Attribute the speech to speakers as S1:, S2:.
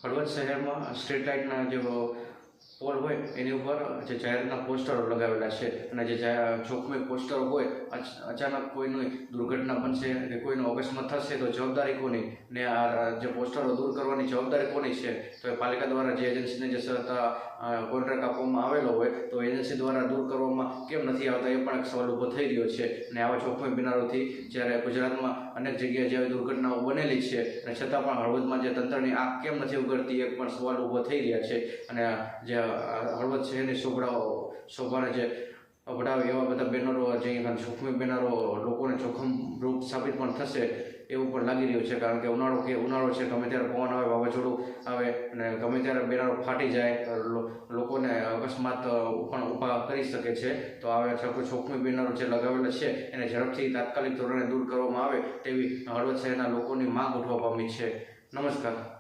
S1: હળવદ શહેરમાં સ્ટ્રીટ લાઇટના જે પોલ હોય એની ઉપર જે જાહેરના પોસ્ટરો લગાવેલા છે અને જે જોખમી પોસ્ટરો હોય, અચાનક કોઈની દુર્ઘટના બનશે કે કોઈનો અકસ્માત થશે તો જવાબદારી કોની, ને આ જે પોસ્ટરો દૂર કરવાની જવાબદારી કોની છે? તો એ પાલિકા દ્વારા જે એજન્સીને જે કોન્ટ્રાક્ટ આપવામાં આવેલો હોય તો એજન્સી દ્વારા દૂર કરવામાં કેમ નથી આવતા, એ પણ એક સવાલ ઊભો થઈ રહ્યો છે. અને આવા જોખમી બિનારોથી જ્યારે ગુજરાતમાં અનેક જગ્યાએ જેવી દુર્ઘટનાઓ બનેલી છે અને છતાં પણ હળવદમાં જે તંત્રની આંખ કેમ નથી ઉઘડતી, એક પણ સવાલ ઊભો થઈ રહ્યા છે. અને જે હળવદ શહેરની શોભાને જે અભડાવે એવા બધા બેનરો, જે જોખમી બેનરો લોકોને જોખમરૂપ સાબિત પણ થશે એવું પણ લાગી રહ્યું છે. કારણ કે ઉનાળો છે, ગમે ત્યારે પવન આવે, વાવાઝોડું આવે અને ગમે ત્યારે બેનરો ફાટી જાય, લોકોને અકસ્માત પણ ઊભા કરી શકે છે. તો આવા જોખમી બેનરો જે લગાવેલા છે એને ઝડપથી તાત્કાલિક ધોરણે દૂર કરવામાં આવે તેવી હળવદ શહેરના લોકોની માંગ ઉઠવા પામી છે. નમસ્કાર.